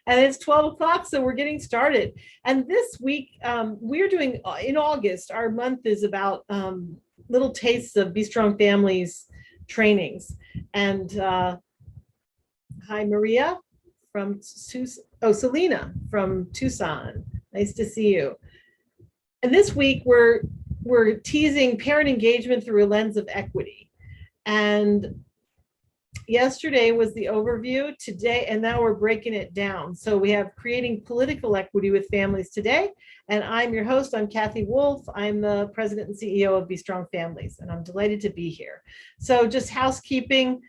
And it's 12 o'clock, so we're getting started. And this week, we're doing, in August, our month is about little tastes of Be Strong Families trainings. And hi, Maria from Selena from Tucson. Nice to see you. And this week, we're teasing parent engagement through a lens of equity. And yesterday was the overview today, and now we're breaking it down. So we have creating political equity with families today. And I'm your host, I'm Katthe Wolf. I'm the president and CEO of Be Strong Families, and I'm delighted to be here. So just housekeeping,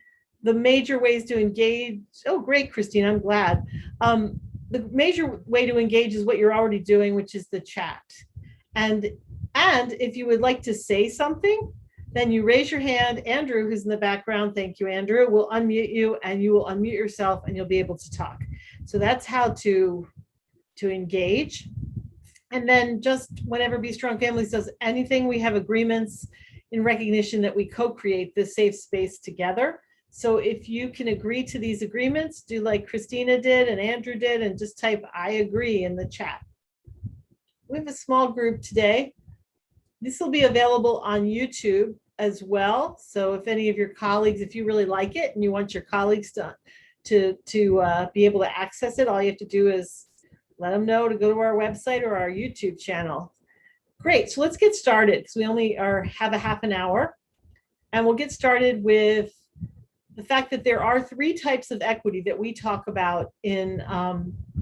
the major ways to engage. Oh, great, Christine, I'm glad. The major way to engage is what you're already doing, which is the chat. And if you would like to say something, then you raise your hand. Andrew, who's in the background, thank you, Andrew, will unmute you, and you will unmute yourself and you'll be able to talk. So that's how to engage. And then just whenever Be Strong Families does anything, we have agreements in recognition that we co-create this safe space together. So if you can agree to these agreements, do like Christina did and Andrew did, and just type I agree in the chat. We have a small group today. This will be available on YouTube as well. So if any of your colleagues, if you really like it and you want your colleagues to be able to access it, all you have to do is let them know to go to our website or our YouTube channel. Great, so let's get started because we only have a half an hour. And we'll get started with the fact that there are three types of equity that we talk about in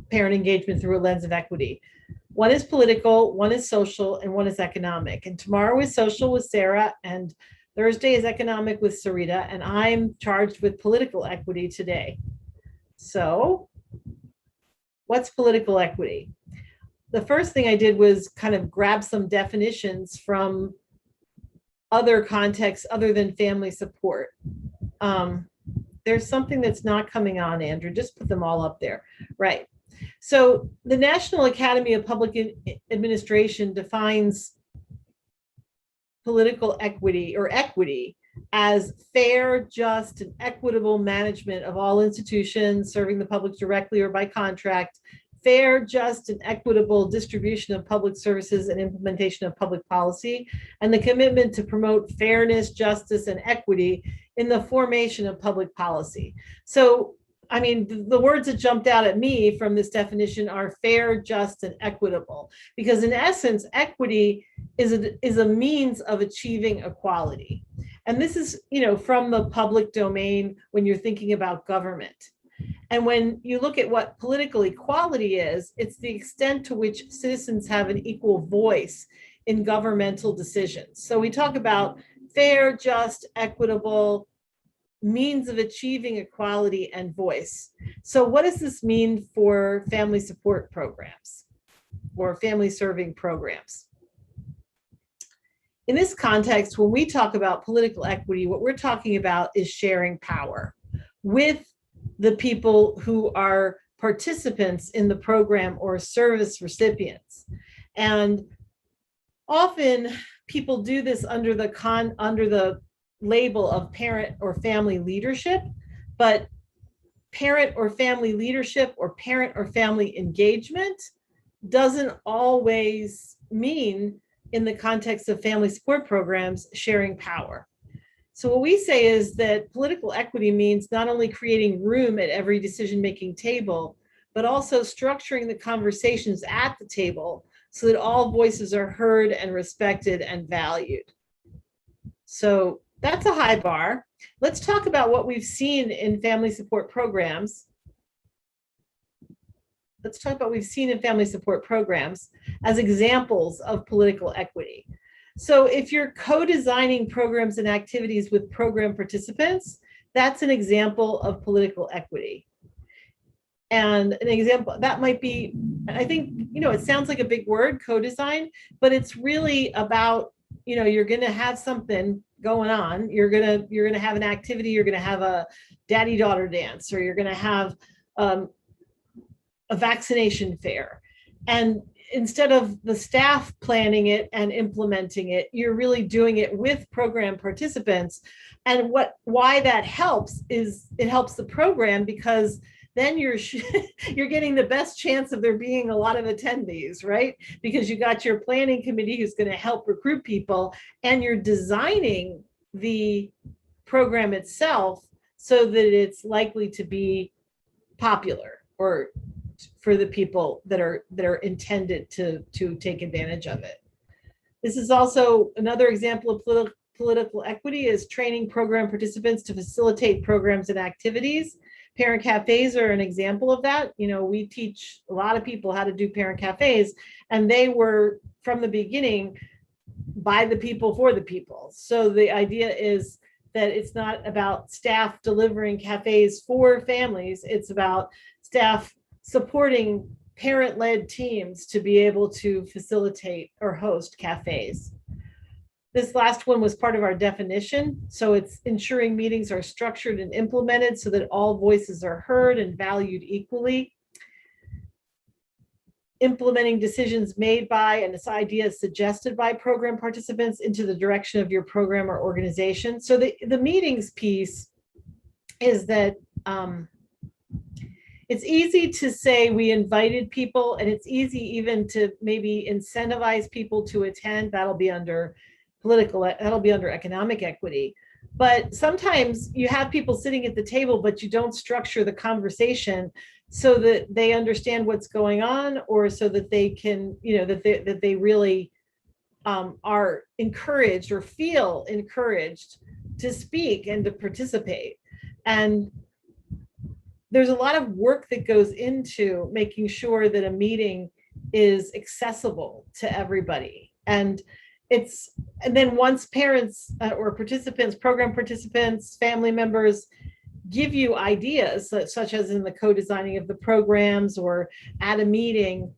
parent engagement through a lens of equity. One is political, one is social, and one is economic. And tomorrow is social with Sarah, and Thursday is economic with Sarita, and I'm charged with political equity today. So, what's political equity? The first thing I did was kind of grab some definitions from other contexts other than family support. There's something that's not coming on, Andrew. Just put them all up there. Right. So the National Academy of Public Administration defines political equity or equity as fair, just, and equitable management of all institutions serving the public directly or by contract, fair, just, and equitable distribution of public services and implementation of public policy, and the commitment to promote fairness, justice, and equity in the formation of public policy. So I mean, the words that jumped out at me from this definition are fair, just, and equitable, because in essence, equity is a means of achieving equality. And this is, from the public domain when you're thinking about government. And when you look at what political equality is, it's the extent to which citizens have an equal voice in governmental decisions. So we talk about fair, just, equitable, means of achieving equality and voice. So what does this mean for family support programs or family serving programs? In this context, when we talk about political equity, what we're talking about is sharing power with the people who are participants in the program or service recipients. And often people do this under the label of parent or family leadership, but parent or family leadership or parent or family engagement doesn't always mean, in the context of family support programs, sharing power. So what we say is that political equity means not only creating room at every decision-making table, but also structuring the conversations at the table so that all voices are heard and respected and valued. So that's a high bar. Let's talk about what we've seen in family support programs. Let's talk about what we've seen in family support programs as examples of political equity. So if you're co-designing programs and activities with program participants, that's an example of political equity. And an example that might be, I think, it sounds like a big word, co-design, but it's really about, you're going to have something going on. You're going to have an activity. You're going to have a daddy-daughter dance, or you're going to have a vaccination fair. And instead of the staff planning it and implementing it, you're really doing it with program participants. And why that helps is it helps the program because then you're you're getting the best chance of there being a lot of attendees, right? Because you got your planning committee who's going to help recruit people, and you're designing the program itself so that it's likely to be popular or for the people that are intended to take advantage of it. This is also another example of political equity, is training program participants to facilitate programs and activities. Parent cafes are an example of that. You know, we teach a lot of people how to do parent cafes, and they were from the beginning by the people for the people. So the idea is that it's not about staff delivering cafes for families, it's about staff supporting parent-led teams to be able to facilitate or host cafes. This last one was part of our definition. So it's ensuring meetings are structured and implemented so that all voices are heard and valued equally. Implementing decisions made by and this idea suggested by program participants into the direction of your program or organization. So the meetings piece is that it's easy to say we invited people, and it's easy even to maybe incentivize people to attend. That'll be under economic equity. But sometimes you have people sitting at the table, but you don't structure the conversation so that they understand what's going on, or so that they can, you know, that they really are encouraged or feel encouraged to speak and to participate. And there's a lot of work that goes into making sure that a meeting is accessible to everybody. And then once parents or participants, program participants, family members give you ideas, such as in the co-designing of the programs or at a meeting,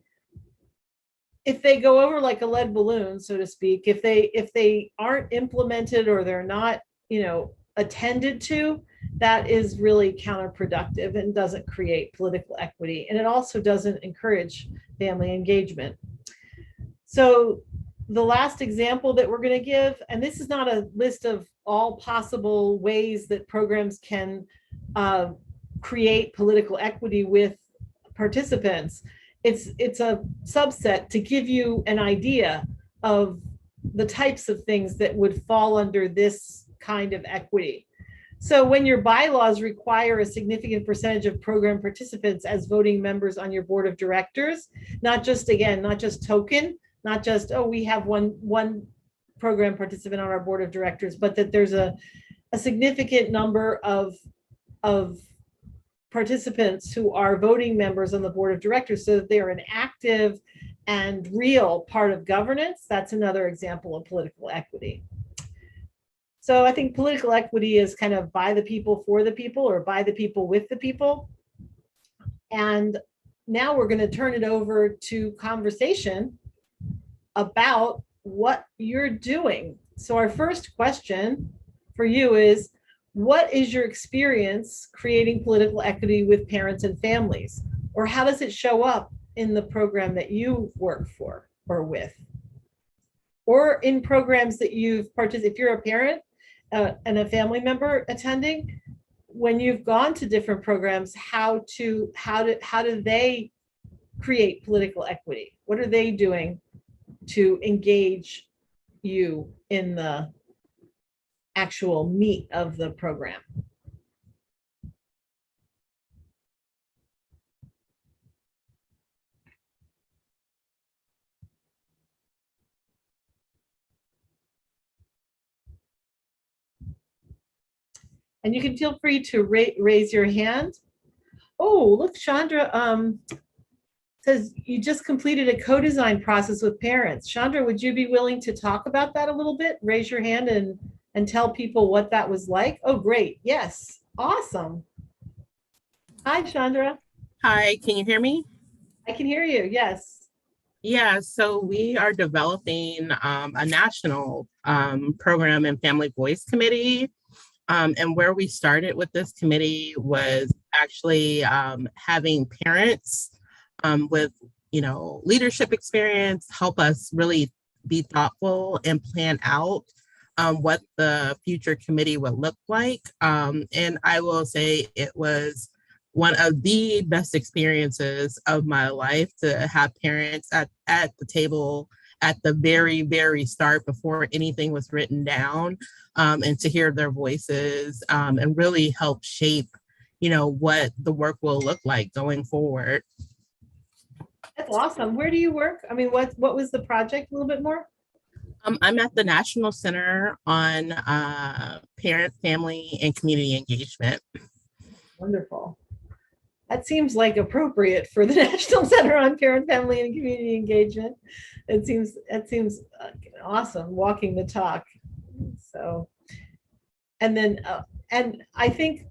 if they go over like a lead balloon, so to speak, if they aren't implemented or they're not, you know, attended to, that is really counterproductive and doesn't create political equity. And it also doesn't encourage family engagement. So the last example that we're going to give, and this is not a list of all possible ways that programs can create political equity with participants. It's a subset to give you an idea of the types of things that would fall under this kind of equity. So when your bylaws require a significant percentage of program participants as voting members on your board of directors, not just token, not just, oh, we have one program participant on our board of directors, but that there's a significant number of participants who are voting members on the board of directors, so that they are an active and real part of governance. That's another example of political equity. So I think political equity is kind of by the people for the people, or by the people with the people. And now we're going to turn it over to conversation about what you're doing. So our first question for you is, what is your experience creating political equity with parents and families? Or how does it show up in the program that you work for or with? Or in programs that you've participated, if you're a parent and a family member attending, when you've gone to different programs, how do they create political equity? What are they doing to engage you in the actual meat of the program? And you can feel free to raise your hand. Oh, look, Chandra says you just completed a co-design process with parents. Chandra, would you be willing to talk about that a little bit? Raise your hand and tell people what that was like. Oh, great. Yes. Awesome. Hi, Chandra. Hi, can you hear me? I can hear you. Yes. Yeah, so we are developing a national program and family voice committee. And where we started with this committee was actually having parents with, leadership experience help us really be thoughtful and plan out what the future committee would look like. And I will say it was one of the best experiences of my life to have parents at the table at the very, very start before anything was written down, and to hear their voices, and really help shape, what the work will look like going forward. That's awesome. Where do you work? I mean, what was the project a little bit more? I'm at the National Center on Parent, Family, and Community Engagement. Wonderful. That seems like appropriate for the National Center on Parent, Family, and Community Engagement. It seems awesome, walking the talk. So, and then, and I think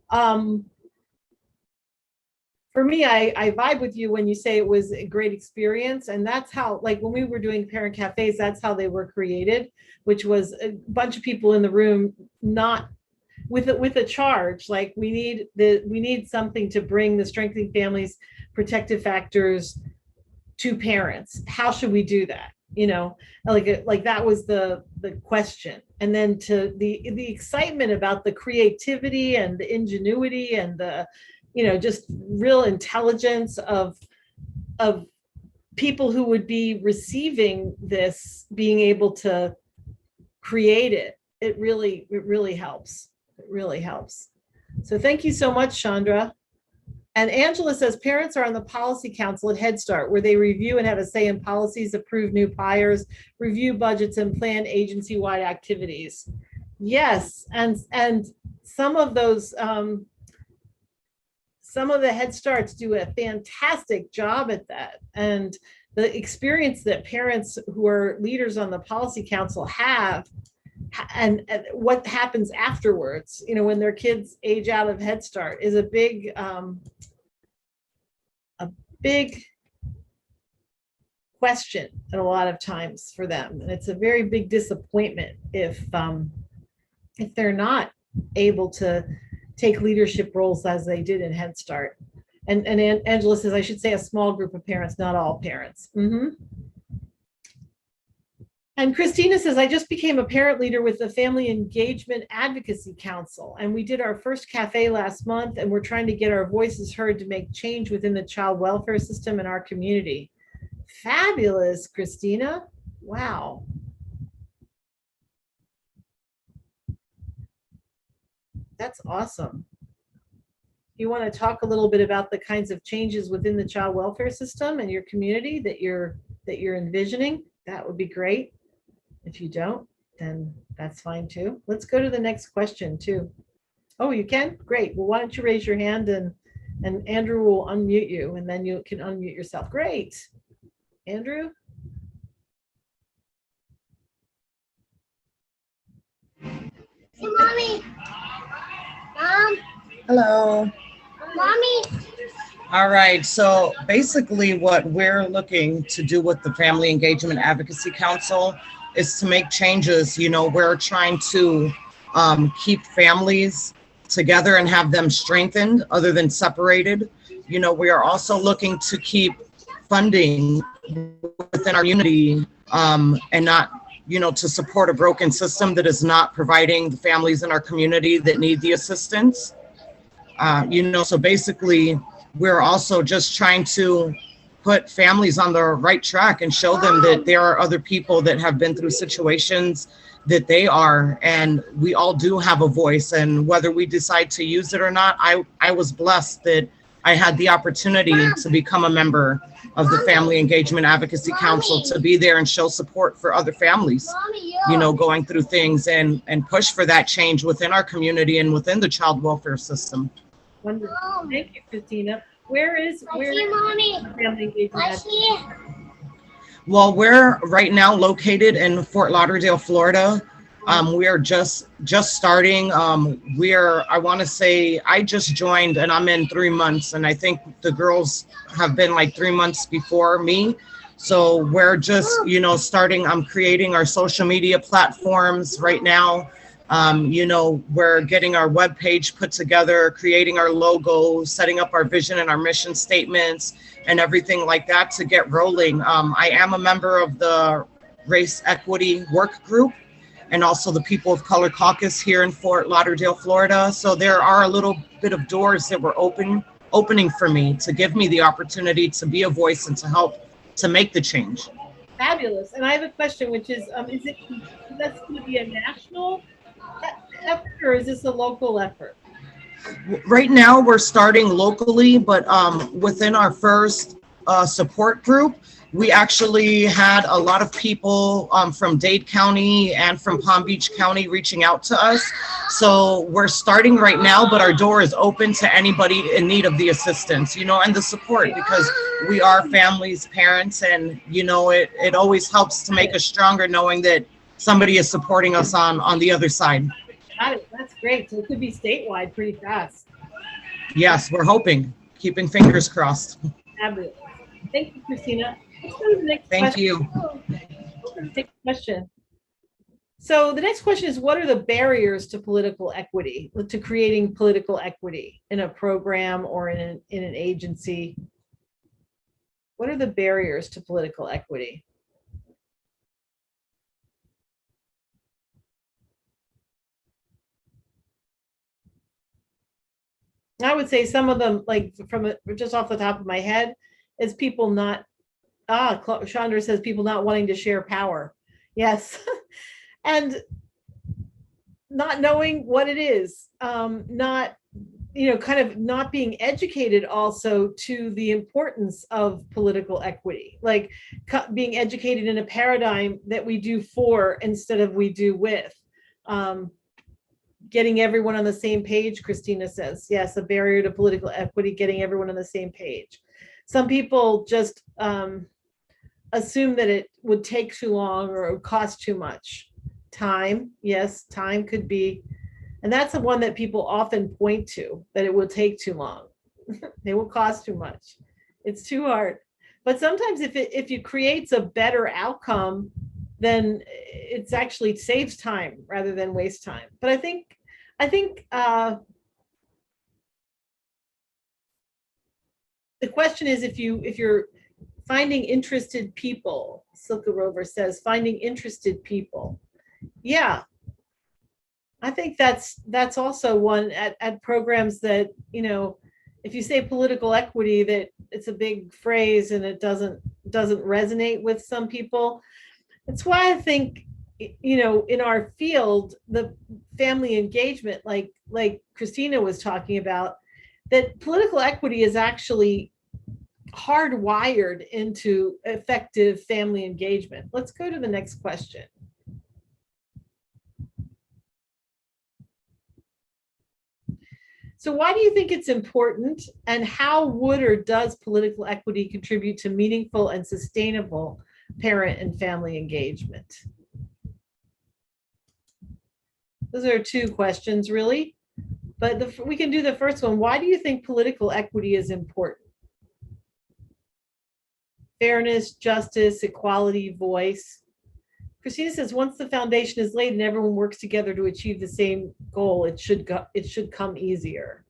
for me, I vibe with you when you say it was a great experience. And that's how, like when we were doing parent cafes, that's how they were created, which was a bunch of people in the room, not with a charge. Like we need something to bring the strengthening families protective factors to parents. How should we do that? Like that was the question. And then to the excitement about the creativity and the ingenuity and the just real intelligence of people who would be receiving this, being able to create it. It really helps. It really helps. So thank you so much, Chandra. And Angela says parents are on the policy council at Head Start, where they review and have a say in policies, approve new hires, review budgets, and plan agency-wide activities. Yes, and some of those some of the Head Starts do a fantastic job at that. And the experience that parents who are leaders on the policy council have, and what happens afterwards, when their kids age out of Head Start, is a big question and a lot of times for them. And it's a very big disappointment if they're not able to take leadership roles as they did in Head Start. And Angela says, I should say a small group of parents, not all parents. Mm-hmm. And Christina says, I just became a parent leader with the Family Engagement Advocacy Council. And we did our first cafe last month, and we're trying to get our voices heard to make change within the child welfare system in our community. Fabulous, Christina. Wow. That's awesome. You want to talk a little bit about the kinds of changes within the child welfare system and your community that you're envisioning? That would be great. If you don't, then that's fine too. Let's go to the next question too. Oh, you can? Great. Well, why don't you raise your hand and Andrew will unmute you, and then you can unmute yourself. Great. Andrew? Hey, Mommy. Mom. Hello. Mommy. All right. So basically what we're looking to do with the Family Engagement Advocacy Council is to make changes. We're trying to keep families together and have them strengthened other than separated. We are also looking to keep funding within our community and not, to support a broken system that is not providing the families in our community that need the assistance. So basically, we're also just trying to put families on the right track and show them that there are other people that have been through situations that they are, and we all do have a voice. And whether we decide to use it or not, I was blessed that I had the opportunity to become a member of the Family Engagement Advocacy Council, to be there and show support for other families, going through things and push for that change within our community and within the child welfare system. Wonderful. Thank you, Christina. Where is Mommy. Family Engagement? Well, we're right now located in Fort Lauderdale, Florida. We are just starting. I want to say I just joined and I'm in 3 months, and I think the girls have been like 3 months before me. So we're just, starting. I'm creating our social media platforms right now. We're getting our webpage put together, creating our logo, setting up our vision and our mission statements and everything like that to get rolling. I am a member of the Race Equity Work Group and also the People of Color Caucus here in Fort Lauderdale, Florida. So there are a little bit of doors that were open opening for me to give me the opportunity to be a voice and to help to make the change. Fabulous. And I have a question, which is that's going to be a national effort, or is this a local effort? Right now, we're starting locally, but within our first support group, we actually had a lot of people from Dade County and from Palm Beach County reaching out to us. So we're starting right now, but our door is open to anybody in need of the assistance, you know, and the support, because we are families, parents, and, you know, it always helps to make us stronger knowing that somebody is supporting us on the other side. Got it. That's great. So it could be statewide pretty fast. Yes, we're hoping, keeping fingers crossed. Fabulous. Thank you, Christina. Let's go to the next Thank question. you. Next question. So the next question is, what are the barriers to political equity, to creating political equity in a program or in an agency? What are the barriers to political equity? I would say some of them, like just off the top of my head, is people not, Chandra says people not wanting to share power. Yes. And not knowing what it is, not, kind of not being educated also to the importance of political equity, like being educated in a paradigm that we do for instead of we do with. Getting everyone on the same page, Christina says. Yes, a barrier to political equity, getting everyone on the same page. Some people just assume that it would take too long or it would cost too much. Time, yes, time could be. And that's the one that people often point to, that it will take too long. It will cost too much. It's too hard. But sometimes if it creates a better outcome, then it's actually saves time rather than waste time. But I think the question is, if you're finding interested people, Silka Rover says, finding interested people. Yeah, I think that's also one at programs that, if you say political equity, that it's a big phrase and it doesn't resonate with some people. That's why I think, in our field, the family engagement, like Christina was talking about, that political equity is actually hardwired into effective family engagement. Let's go to the next question. So why do you think it's important, and how would or does political equity contribute to meaningful and sustainable parent and family engagement? Those are two questions, really, but we can do the first one. Why do you think political equity is important? Fairness, justice, equality, voice. Christina says, once the foundation is laid and everyone works together to achieve the same goal, it should come easier.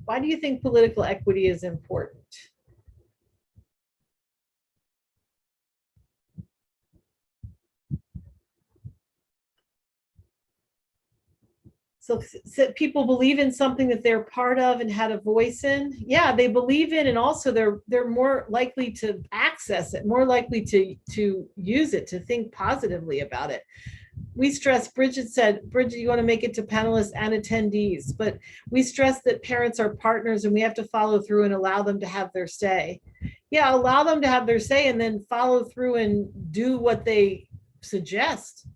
Why do you think political equity is important? So people believe in something that they're part of and had a voice in. Yeah, they believe in, and also they're more likely to access it, more likely to use it, to think positively about it. We stress, Bridget, you want to make it to panelists and attendees, but we stress that parents are partners and we have to follow through and allow them to have their say. Yeah, allow them to have their say and then follow through and do what they suggest.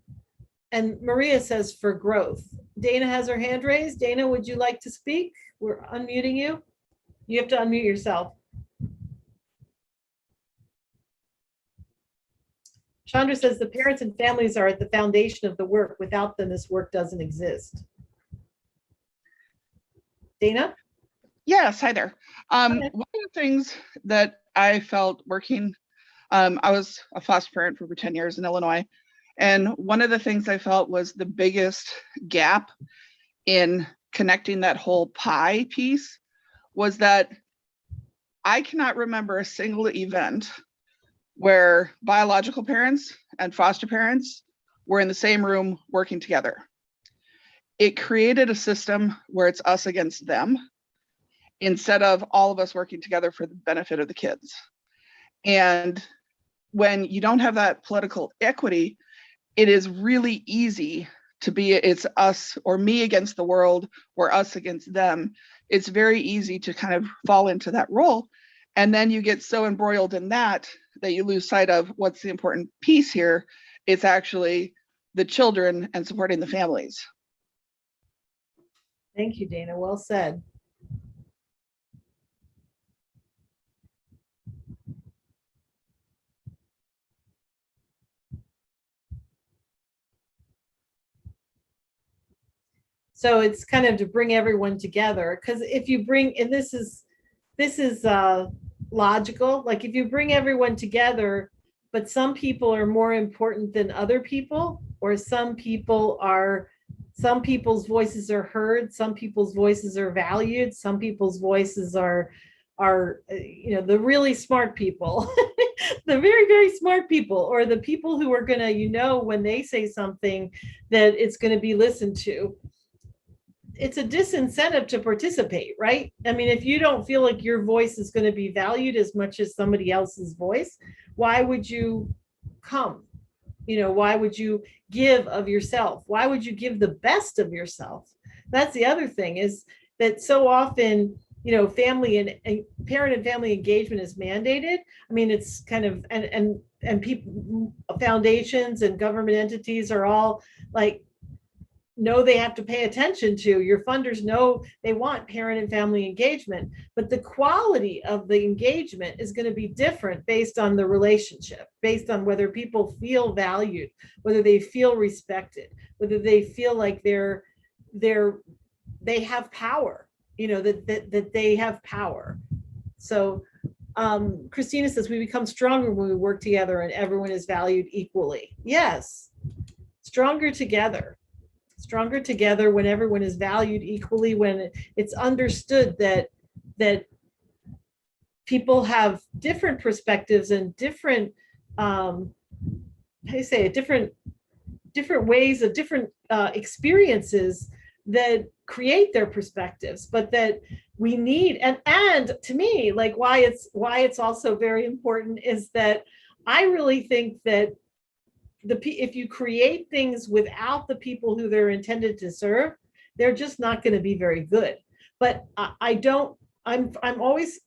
And Maria says for growth. Dana has her hand raised. Dana, would you like to speak? We're unmuting you. You have to unmute yourself. Chandra says the parents and families are at the foundation of the work. Without them, this work doesn't exist. Dana? Yes, hi there. One of the things that I felt working, I was a foster parent for over 10 years in Illinois. And one of the things I felt was the biggest gap in connecting that whole pie piece was that I cannot remember a single event where biological parents and foster parents were in the same room working together. It created a system where it's us against them instead of all of us working together for the benefit of the kids. And when you don't have that political equity, it is really easy to be, it's us or me against the world or us against them. It's very easy to kind of fall into that role. And then you get so embroiled in that you lose sight of what's the important piece here. It's actually the children and supporting the families. Thank you, Dana. Well said. So it's kind of to bring everyone together, because if you bring, and this is logical, like if you bring everyone together, but some people are more important than other people, or some people's voices are heard, some people's voices are valued, some people's voices are the really smart people, the very, very smart people, or the people who are gonna, when they say something that it's gonna be listened to. It's a disincentive to participate, right? I mean, if you don't feel like your voice is going to be valued as much as somebody else's voice, why would you come? Why would you give of yourself? Why would you give the best of yourself? That's the other thing, is that so often, family and parent and family engagement is mandated. I mean, it's kind of, and people, foundations and government entities are all like, know they have to pay attention to. Your funders know they want parent and family engagement, but the quality of the engagement is going to be different based on the relationship, based on whether people feel valued, whether they feel respected, whether they feel like they have power, that they have power. So Christina says we become stronger when we work together and everyone is valued equally. Yes, stronger together when everyone is valued equally, when it's understood that people have different perspectives and different different ways of different experiences that create their perspectives, but that we need, and to me, like why it's also very important is that I really think that if you create things without the people who they're intended to serve, they're just not going to be very good. But I'm always,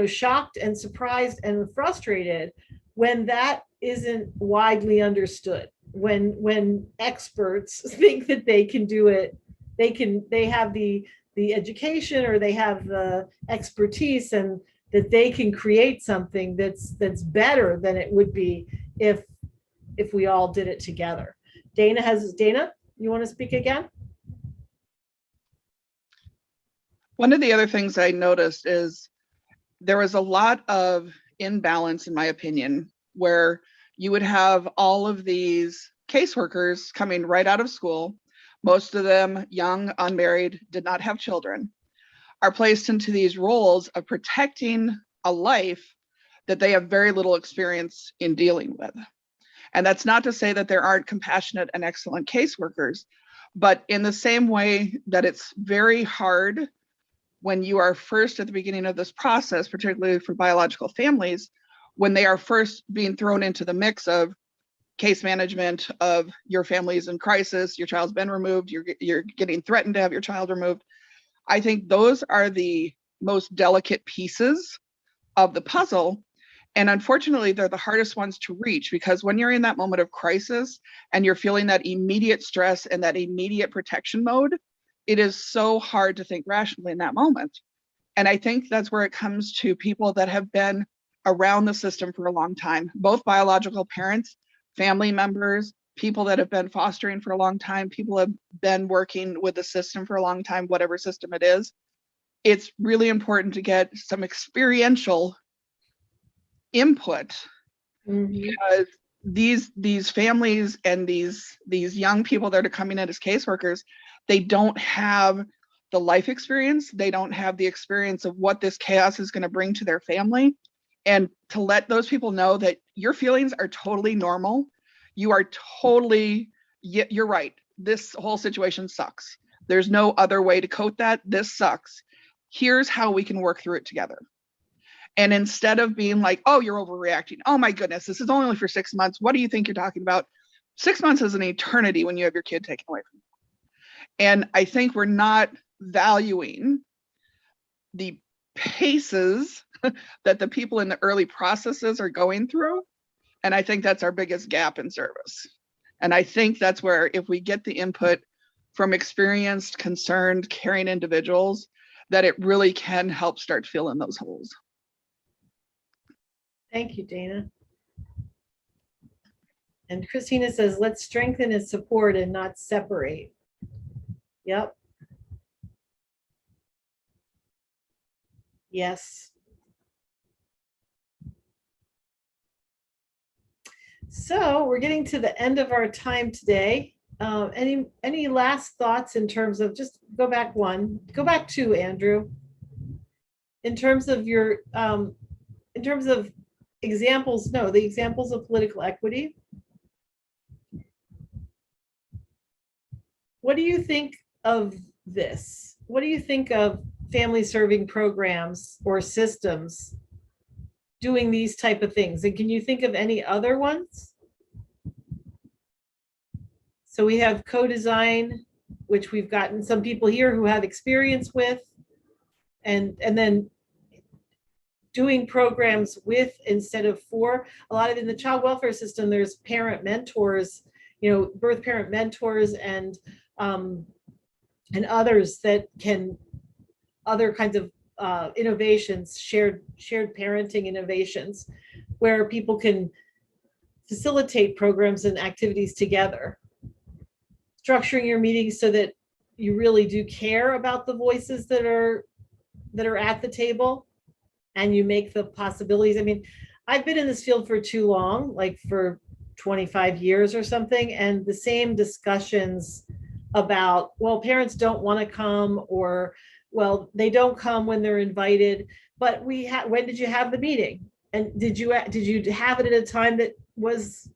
shocked and surprised and frustrated when that isn't widely understood. When experts think that they can do it, they have the education, or they have the expertise, and that they can create something that's better than it would be if we all did it together. Dana, you want to speak again? One of the other things I noticed is there was a lot of imbalance, in my opinion, where you would have all of these caseworkers coming right out of school, most of them young, unmarried, did not have children, are placed into these roles of protecting a life that they have very little experience in dealing with. And that's not to say that there aren't compassionate and excellent caseworkers, but in the same way that it's very hard when you are first at the beginning of this process, particularly for biological families, when they are first being thrown into the mix of case management of your family's in crisis, your child's been removed, you're getting threatened to have your child removed. I think those are the most delicate pieces of the puzzle. And unfortunately, they're the hardest ones to reach, because when you're in that moment of crisis and you're feeling that immediate stress and that immediate protection mode, it is so hard to think rationally in that moment. And I think that's where it comes to people that have been around the system for a long time, both biological parents, family members, people that have been fostering for a long time, people have been working with the system for a long time, whatever system it is. It's really important to get some experiential input, because these families and these young people that are coming in as caseworkers, they don't have the life experience. They don't have the experience of what this chaos is going to bring to their family. And to let those people know that your feelings are totally normal. You are totally, you're right. This whole situation sucks. There's no other way to coat that. This sucks. Here's how we can work through it together. And instead of being like, oh, you're overreacting. Oh my goodness, this is only for 6 months. What do you think you're talking about? 6 months is an eternity when you have your kid taken away from you. And I think we're not valuing the paces that the people in the early processes are going through. And I think that's our biggest gap in service. And I think that's where, if we get the input from experienced, concerned, caring individuals, that it really can help start filling those holes. Thank you, Dana. And Christina says, let's strengthen and support and not separate. Yep. Yes. So we're getting to the end of our time today. Any last thoughts in terms of, just go back two, Andrew. In terms of your, in terms of examples, no, the examples of political equity. What do you think of this? What do you think of family serving programs or systems doing these type of things? And can you think of any other ones? So we have co-design, which we've gotten some people here who have experience with, and then doing programs with instead of for. A lot of, in the child welfare system, there's parent mentors, birth parent mentors and others that can, other kinds of innovations, shared parenting innovations, where people can facilitate programs and activities together. Structuring your meetings so that you really do care about the voices that are at the table, and you make the possibilities. I mean, I've been in this field for too long, like for 25 years or something, and the same discussions about, well, parents don't want to come, or, well, they don't come when they're invited. But when did you have the meeting? And did you have it at a time that was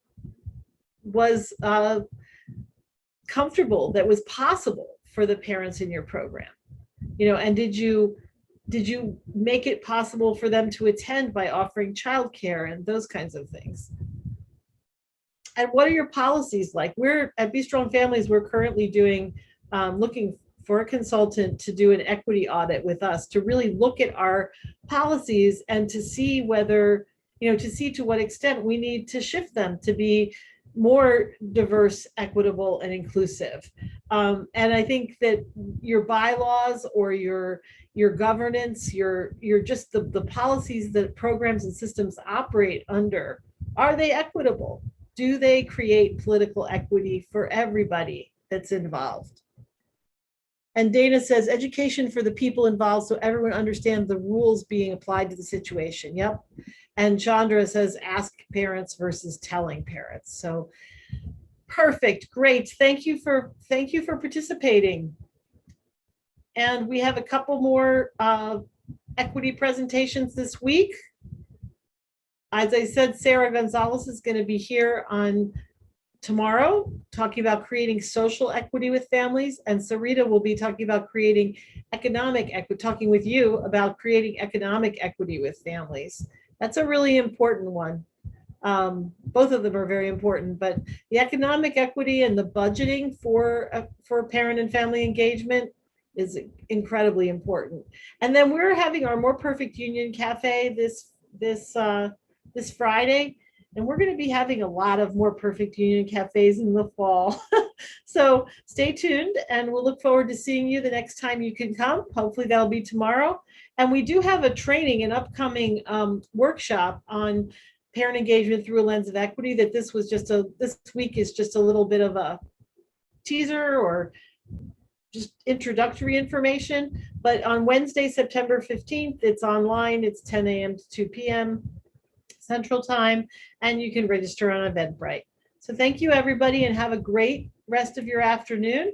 comfortable, that was possible for the parents in your program? And did you make it possible for them to attend by offering childcare and those kinds of things? And what are your policies like? We're at Be Strong Families, we're currently doing, looking for a consultant to do an equity audit with us, to really look at our policies and to see whether, to see to what extent we need to shift them to be more diverse, equitable, and inclusive. And I think that your bylaws or your governance, your just the policies that programs and systems operate under, are they equitable? Do they create political equity for everybody that's involved? And Dana says, education for the people involved so everyone understands the rules being applied to the situation. Yep. And Chandra says, ask parents versus telling parents. So perfect, great. Thank you for participating. And we have a couple more equity presentations this week. As I said, Sarah Gonzalez is going to be here on tomorrow, talking about creating social equity with families, and Sarita will be talking about creating economic equity, talking with you about creating economic equity with families. That's a really important one. Both of them are very important, but the economic equity and the budgeting for parent and family engagement is incredibly important. And then we're having our More Perfect Union Cafe this Friday, and we're going to be having a lot of More Perfect Union Cafes in the fall. So stay tuned, and we'll look forward to seeing you the next time you can come. Hopefully that'll be tomorrow. And we do have a training, an upcoming workshop on parent engagement through a lens of equity, that this week is just a little bit of a teaser or just introductory information. But on Wednesday, September 15th, it's online. It's 10 a.m. to 2 p.m. Central Time, and you can register on Eventbrite. So thank you, everybody, and have a great rest of your afternoon.